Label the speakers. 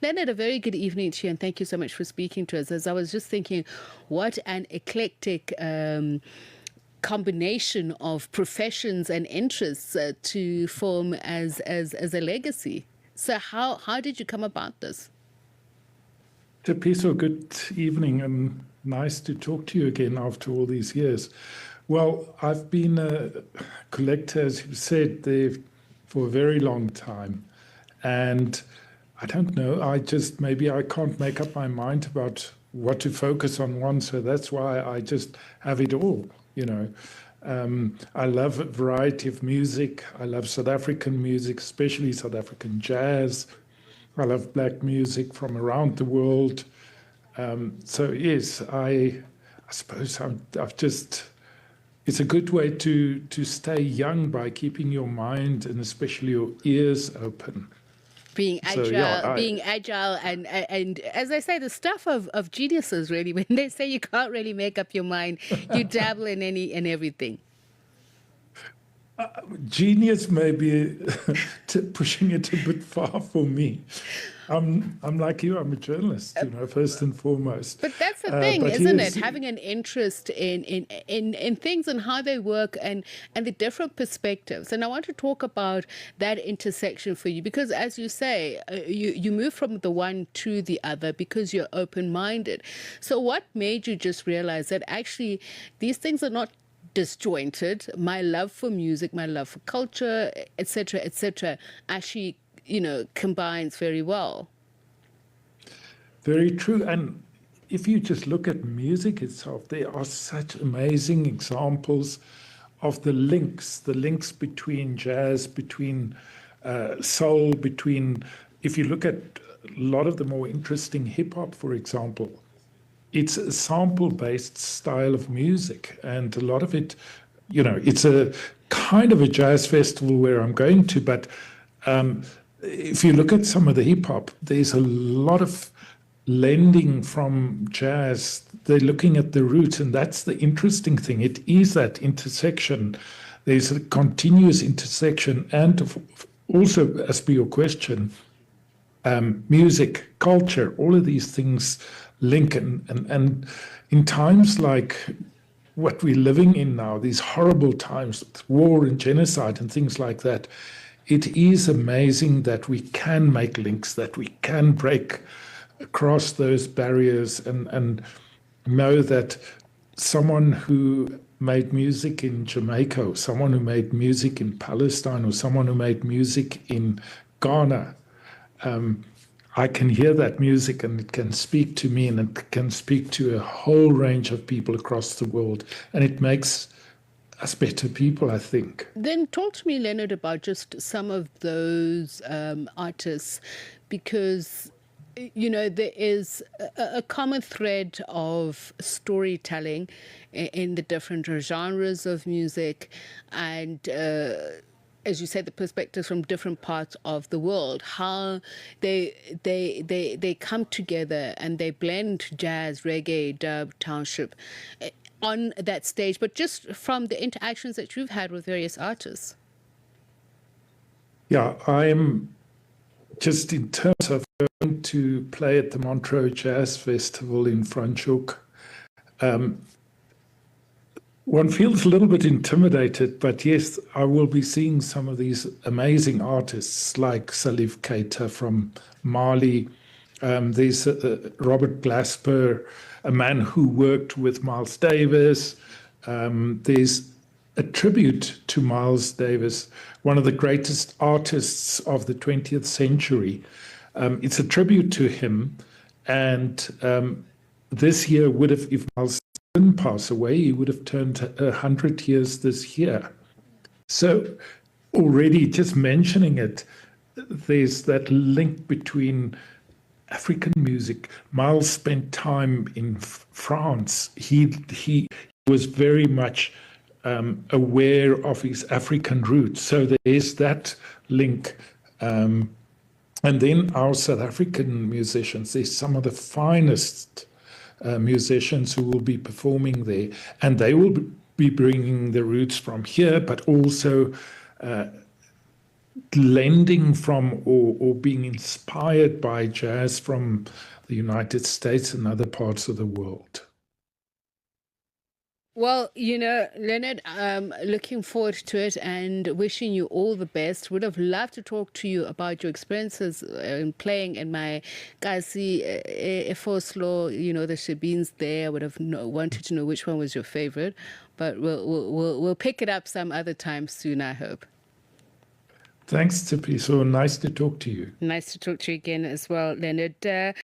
Speaker 1: Leonard, a very good evening to you, and thank you so much for speaking to us. As I was just thinking, what an eclectic combination of professions and interests to form as a legacy. So how did you come about this?
Speaker 2: Tepiso, good evening, and nice to talk to you again after all these years. Well, I've been a collector, as you said, there for a very long time. And I don't know, maybe I can't make up my mind about what to focus on one. So that's why I just have it all, you know. I love a variety of music. I love South African music, especially South African jazz. I love black music from around the world. So yes, I suppose I've just, it's a good way to stay young by keeping your mind and especially your ears open.
Speaker 1: Being agile,
Speaker 2: So yeah,
Speaker 1: being agile, and as I say, the stuff of geniuses. Really, when they say you can't really make up your mind, you dabble in any and everything.
Speaker 2: genius may be pushing it a bit far for me. I'm like you. I'm a journalist, you know, first and foremost.
Speaker 1: But that's the thing,
Speaker 2: But
Speaker 1: isn't
Speaker 2: yes,
Speaker 1: it? Having an interest in things and how they work and the different perspectives. And I want to talk about that intersection for you because, as you say, you move from the one to the other because you're open-minded. So what made you just realize that actually these things are not disjointed? My love for music, my love for culture, etc., actually, combines very well.
Speaker 2: very true. And if you just look at music itself, there are such amazing examples of the links between jazz, between soul, between, if you look at a lot of the more interesting hip hop, for example, it's a sample-based style of music, and a lot of it, you know, it's a kind of a jazz festival where I'm going to, but if you look at some of the hip hop, there's a lot of lending from jazz. They're looking at the roots, and that's the interesting thing. It is that intersection. There's a continuous intersection, and also, as per your question, music, culture, all of these things link. And in times like what we're living in now, these horrible times, war and genocide and things like that, it is amazing that we can make links, that we can break across those barriers and know that someone who made music in Jamaica, or someone who made music in Palestine, or someone who made music in Ghana, I can hear that music and it can speak to me and it can speak to a whole range of people across the world. And it makes us better people, I think.
Speaker 1: Then talk to me, Leonard, about just some of those artists, because there is a common thread of storytelling in the different genres of music, and as you said, the perspectives from different parts of the world, how they come together and they blend jazz, reggae, dub, township on that stage, but just from the interactions that you've had with various artists.
Speaker 2: Yeah, I'm just in terms of going to play at the Montreux Jazz Festival in Franschhoek. One feels a little bit intimidated, but yes, I will be seeing some of these amazing artists like Salif Keita from Mali. There's Robert Glasper, a man who worked with Miles Davis. There's a tribute to Miles Davis, one of the greatest artists of the 20th century. It's a tribute to him. And this year would have, if Miles didn't pass away, he would have turned 100 years this year. So already just mentioning it, there's that link between African music. Miles spent time in France. He was very much aware of his African roots. So there is that link. And then our South African musicians, there's some of the finest musicians who will be performing there, and they will be bringing the roots from here, but also lending from or being inspired by jazz from the United States and other parts of the world.
Speaker 1: Well, Leonard, looking forward to it and wishing you all the best. Would have loved to talk to you about your experiences in playing in my Kasi effortlessly, the Shebeens there. Would have wanted to know which one was your favorite, but we'll pick it up some other time soon, I hope.
Speaker 2: Thanks, Tippy. So nice to talk to you.
Speaker 1: Nice to talk to you again as well, Leonard.